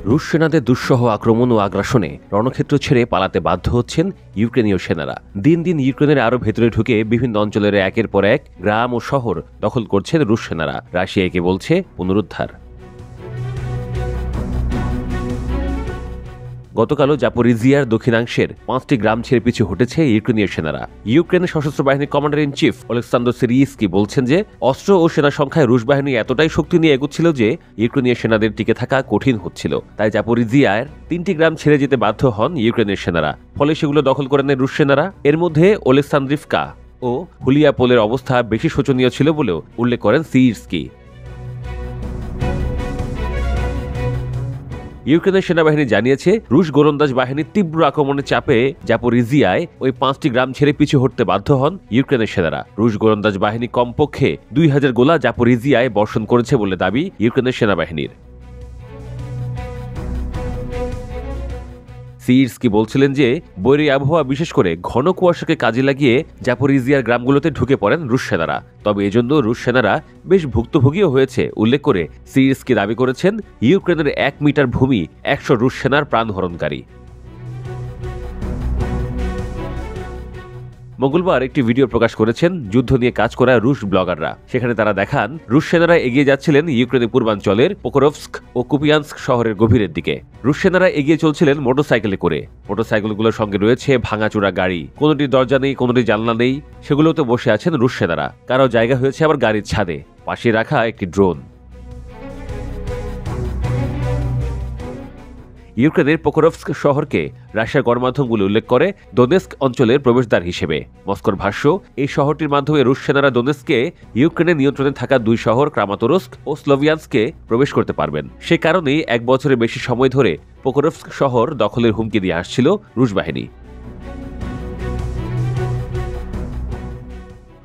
রুশ সেনাদের দুঃসহ আক্রমণ ও আগ্রাসনে রণক্ষেত্র ছেড়ে পালাতে বাধ্য হচ্ছেন ইউক্রেনীয় সেনারা। দিন দিন ইউক্রেনের আরও ভেতরে ঢুকে বিভিন্ন অঞ্চলের একের পর এক গ্রাম ও শহর দখল করছেন রুশ সেনারা। রাশিয়া একে বলছে পুনরুদ্ধার। গতকালও জাপোরিজিয়ার দক্ষিণাংশের 5টি গ্রাম ছেড়ে পিছু হটেছে ইউক্রেনীয় সেনারা। ইউক্রেনের সশস্ত্র বাহিনীর কমান্ডার ইন চিফ ওলেক্সান্দ্র সিরিস্কি বলছেন যে অস্ত্র ও সেনা সংখ্যায় রুশ বাহিনী এতটাই শক্তি নিয়ে এগোচ্ছিল যে ইউক্রেনীয় সেনাদের টিকে থাকা কঠিন হচ্ছিল। তাই জাপোরিজিয়ার 3টি গ্রাম ছেড়ে যেতে বাধ্য হন ইউক্রেনের সেনারা। ফলে সেগুলো দখল করে নেয় রুশ সেনারা। এর মধ্যে ওলেক্সান্দ্রিভকা ও হুলিয়াপোলের অবস্থা বেশি শোচনীয় ছিল বলেও উল্লেখ করেন সিরিস্কি। ইউক্রেনের সেনাবাহিনী জানিয়েছে রুশ গোলন্দাজ বাহিনীর তীব্র আক্রমণের চাপে জাপোরিজিয়ায় ওই 5টি গ্রাম ছেড়ে পিছু হটতে বাধ্য হন ইউক্রেনের সেনারা। রুশ গোলন্দাজ বাহিনী কমপক্ষে 2000 গোলা জাপোরিজিয়ায় বর্ষণ করেছে বলে দাবি ইউক্রেনের সেনাবাহিনীর। সিরিস্কি বলছিলেন যে বৈরী আবহাওয়া, বিশেষ করে ঘন কুয়াশাকে কাজে লাগিয়ে জাপোরিজিয়ার গ্রামগুলোতে ঢুকে পড়েন রুশ সেনারা। তবে এজন্য রুশ সেনারা বেশ ভুক্তভোগীও হয়েছে উল্লেখ করে সিরিস্কি দাবি করেছেন ইউক্রেনের 1 মিটার ভূমি 100 রুশ সেনার প্রাণহরণকারী। মঙ্গলবার একটি ভিডিও প্রকাশ করেছেন যুদ্ধ নিয়ে কাজ করা রুশ ব্লগাররা। সেখানে তারা দেখান রুশ সেনারা এগিয়ে যাচ্ছিলেন ইউক্রেনের পূর্বাঞ্চলের পোকরোভস্ক ও কুপিয়ানস্ক শহরের গভীরের দিকে। রুশ সেনারা এগিয়ে চলছিলেন মোটরসাইকেলে করে। মোটরসাইকেলগুলোর সঙ্গে রয়েছে ভাঙাচোরা গাড়ি, কোনোটির দরজা নেই, কোনোটির জানলা নেই। সেগুলোতে বসে আছেন রুশ সেনারা। কারো জায়গা হয়েছে আবার গাড়ির ছাদে, পাশে রাখা একটি ড্রোন। ইউক্রেনের পোকরোভস্ক শহরকে রাশিয়ার গণমাধ্যমগুলো উল্লেখ করে দোনেস্ক অঞ্চলের প্রবেশদ্বার হিসেবে। মস্কোর ভাষ্য, এই শহরটির মাধ্যমে রুশ সেনারা দোনেস্কে ইউক্রেনের নিয়ন্ত্রণে থাকা 2 শহর ক্রামাতোরস্ক ও স্লোভিয়ানস্কে প্রবেশ করতে পারবেন। সে কারণেই 1 বছরের বেশি সময় ধরে পোকরোভস্ক শহর দখলের হুমকি দিয়ে আসছিল রুশ বাহিনী।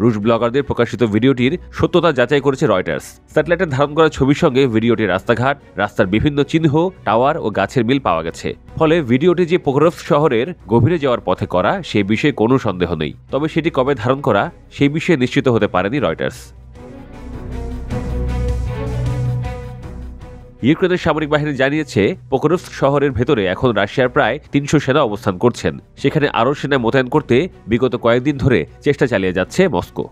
রুশ ব্লগারদের প্রকাশিত ভিডিওটির সত্যতা যাচাই করেছে রয়টার্স। স্যাটেলাইটে ধারণ করা ছবির সঙ্গে ভিডিওটির রাস্তাঘাট, রাস্তার বিভিন্ন চিহ্ন, টাওয়ার ও গাছের মিল পাওয়া গেছে। ফলে ভিডিওটি যে পোকরোভস্ক শহরের গভীরে যাওয়ার পথে করা সেই বিষয়ে কোনো সন্দেহ নেই। তবে সেটি কবে ধারণ করা সেই বিষয়ে নিশ্চিত হতে পারেনি রয়টার্স। ইউক্রেনের সামরিক বাহিনী জানিয়েছে পোকরোভস্ক শহরের ভেতরে এখন রাশিয়ার প্রায় 300 সেনা অবস্থান করছেন। সেখানে আরও সেনা মোতায়েন করতে বিগত কয়েকদিন ধরে চেষ্টা চালিয়ে যাচ্ছে মস্কো।